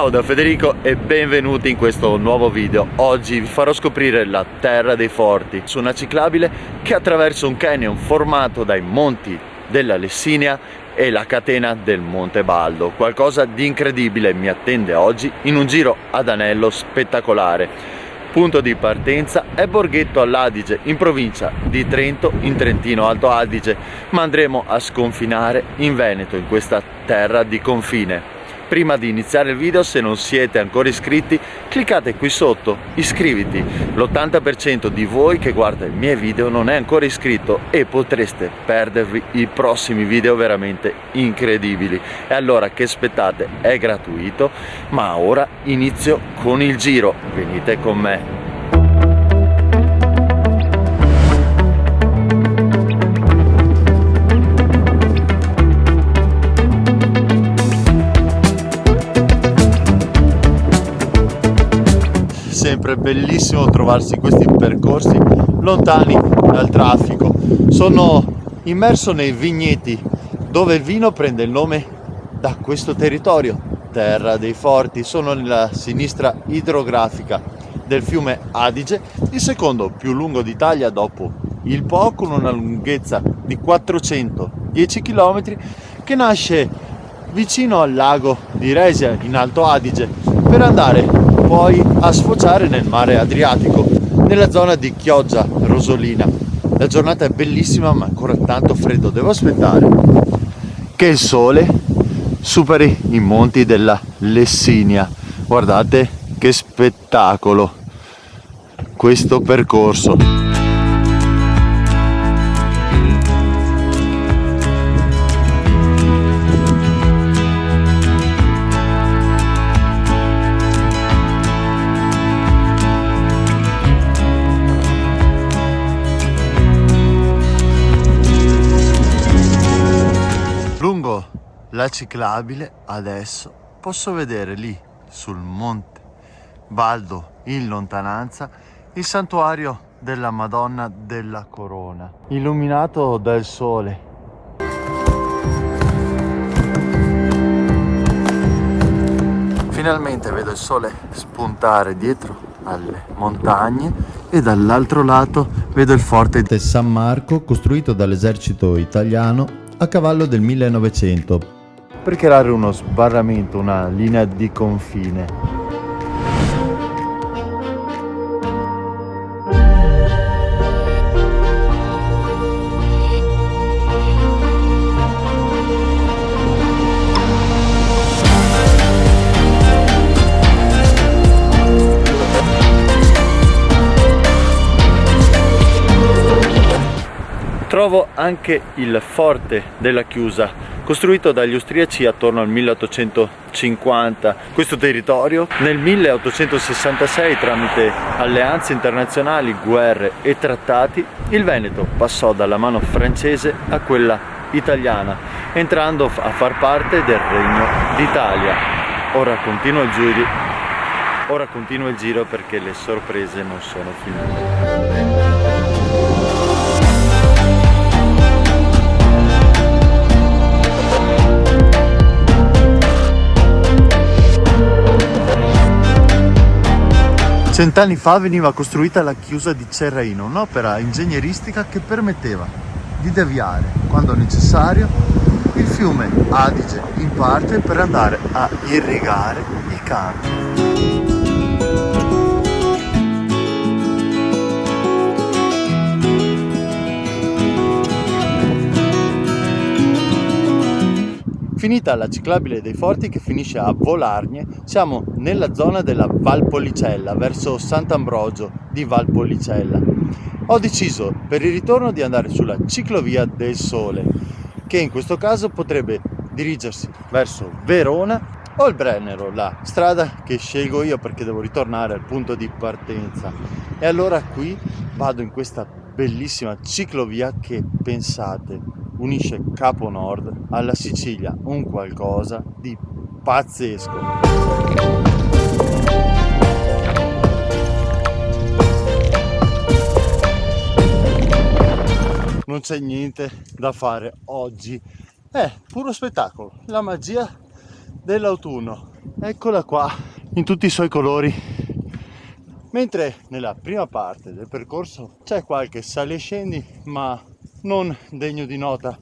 Ciao da Federico e benvenuti in questo nuovo video. Oggi vi farò scoprire la Terra dei Forti su una ciclabile che attraversa un canyon formato dai monti della Lessinia e la catena del Monte Baldo. Qualcosa di incredibile mi attende oggi in un giro ad anello spettacolare. Punto di partenza è Borghetto all'Adige, in provincia di Trento, in Trentino Alto Adige, ma andremo a sconfinare in Veneto, in questa terra di confine. Prima di iniziare il video, se non siete ancora iscritti, cliccate qui sotto, iscriviti. L'80% di voi che guarda i miei video non è ancora iscritto e potreste perdervi i prossimi video veramente incredibili. E allora che aspettate? È gratuito, ma ora inizio con il giro. Venite con me. Sempre bellissimo trovarsi in questi percorsi lontani dal traffico. Sono immerso nei vigneti dove il vino prende il nome da questo territorio, Terra dei Forti. Sono nella sinistra idrografica del fiume Adige, il secondo più lungo d'Italia dopo il Po, con una lunghezza di 410 km, che nasce vicino al lago di Resia in Alto Adige per andare poi a sfociare nel mare Adriatico, nella zona di Chioggia Rosolina. La giornata è bellissima ma ancora tanto freddo, devo aspettare che il sole superi i monti della Lessinia. Guardate che spettacolo questo percorso. Lungo la ciclabile adesso posso vedere lì sul Monte Baldo in lontananza il santuario della Madonna della Corona, illuminato dal sole. Finalmente vedo il sole spuntare dietro alle montagne e dall'altro lato vedo il forte di San Marco, costruito dall'esercito italiano a cavallo del 1900 per creare uno sbarramento, una linea di confine. Trovo anche il forte della Chiusa, costruito dagli austriaci attorno al 1850. Questo territorio nel 1866, tramite alleanze internazionali, guerre e trattati, il Veneto passò dalla mano francese a quella italiana, entrando a far parte del Regno d'Italia. Ora continua il giro perché le sorprese non sono finite. Cent'anni fa veniva costruita la chiusa di Cerraino, un'opera ingegneristica che permetteva di deviare, quando necessario, il fiume Adige in parte per andare a irrigare i campi. Finita la ciclabile dei Forti, che finisce a Volargne, siamo nella zona della Valpolicella, verso Sant'Ambrogio di Valpolicella. Ho deciso per il ritorno di andare sulla ciclovia del Sole, che in questo caso potrebbe dirigersi verso Verona o il Brennero, la strada che scelgo io perché devo ritornare al punto di partenza. E allora qui vado in questa bellissima ciclovia che, pensate, unisce Capo Nord alla Sicilia, un qualcosa di pazzesco. Non c'è niente da fare oggi, è puro spettacolo, la magia dell'autunno. Eccola qua in tutti i suoi colori. Mentre nella prima parte del percorso c'è qualche sali e scendi, ma non degno di nota,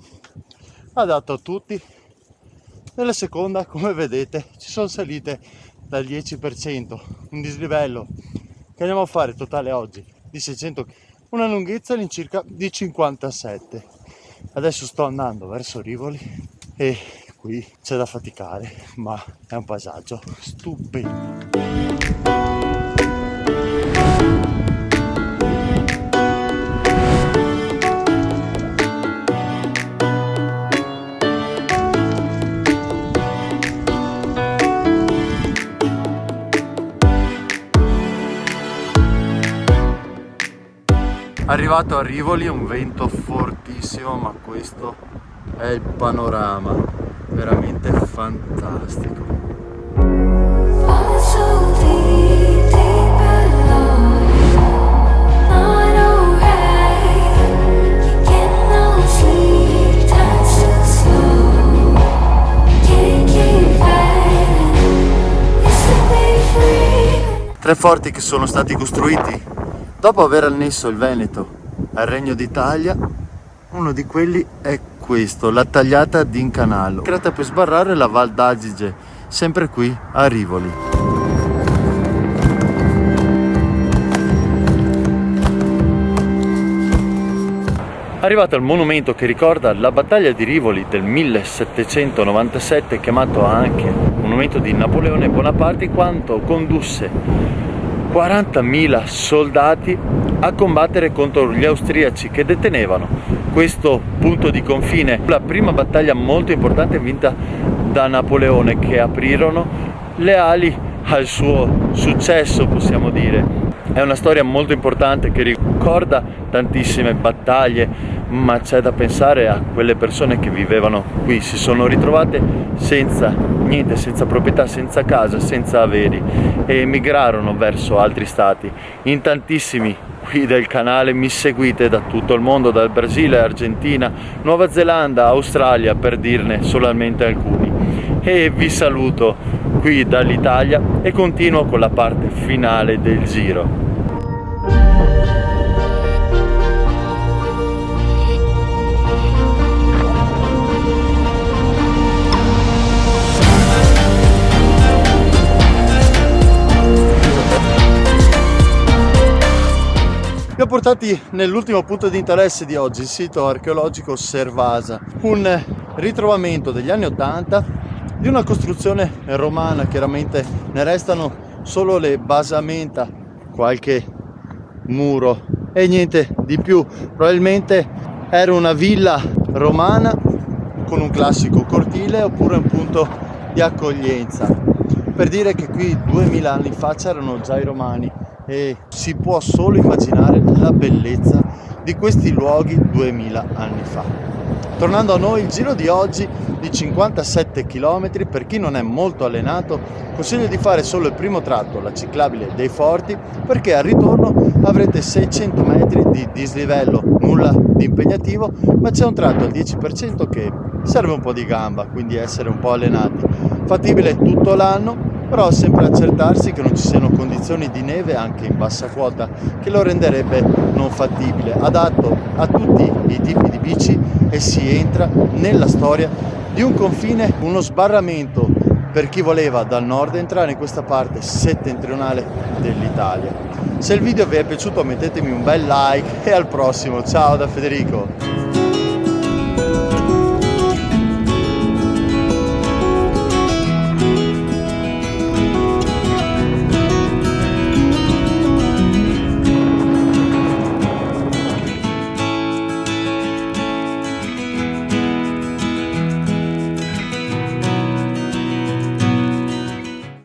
adatto a tutti. Nella seconda, come vedete, ci sono salite dal 10%, un dislivello che andiamo a fare totale oggi di 600 km, una lunghezza all'incirca di 57. Adesso sto andando verso Rivoli e qui c'è da faticare, ma è un paesaggio stupendo. Arrivato a Rivoli, un vento fortissimo, ma questo è il panorama, veramente fantastico. Tre forti che sono stati costruiti dopo aver annesso il Veneto al Regno d'Italia. Uno di quelli è questo, la Tagliata d'Incanalo, creata per sbarrare la Val d'Adige, sempre qui a Rivoli. Arrivato al monumento che ricorda la battaglia di Rivoli del 1797, chiamato anche monumento di Napoleone Bonaparte, in quanto condusse 40.000 soldati a combattere contro gli austriaci che detenevano questo punto di confine. La prima battaglia molto importante vinta da Napoleone, che aprirono le ali al suo successo, possiamo dire. È una storia molto importante che ricorda tantissime battaglie, ma c'è da pensare a quelle persone che vivevano qui, si sono ritrovate senza niente, senza proprietà, senza casa, senza averi e emigrarono verso altri stati. In tantissimi qui del canale mi seguite da tutto il mondo, dal Brasile, Argentina, Nuova Zelanda, Australia, per dirne solamente alcuni. E vi saluto qui dall'Italia e continuo con la parte finale del giro. Vi ho portati nell'ultimo punto di interesse di oggi, il sito archeologico Servasa, un ritrovamento degli anni 80 di una costruzione romana. Chiaramente ne restano solo le basamenta, qualche muro e niente di più. Probabilmente era una villa romana con un classico cortile oppure un punto di accoglienza, per dire che qui 2000 anni fa c'erano già i romani e si può solo immaginare la bellezza di questi luoghi 2000 anni fa. Tornando a noi, il giro di oggi di 57 km, per chi non è molto allenato consiglio di fare solo il primo tratto, la ciclabile dei Forti, perché al ritorno avrete 600 metri di dislivello, nulla di impegnativo, ma c'è un tratto al 10% che serve un po' di gamba, quindi essere un po' allenati. Fattibile tutto l'anno, però sempre accertarsi che non ci siano condizioni di neve anche in bassa quota che lo renderebbe non fattibile, adatto a tutti i tipi di bici e si entra nella storia di un confine, uno sbarramento per chi voleva dal nord entrare in questa parte settentrionale dell'Italia. Se il video vi è piaciuto mettetemi un bel like e al prossimo, ciao da Federico!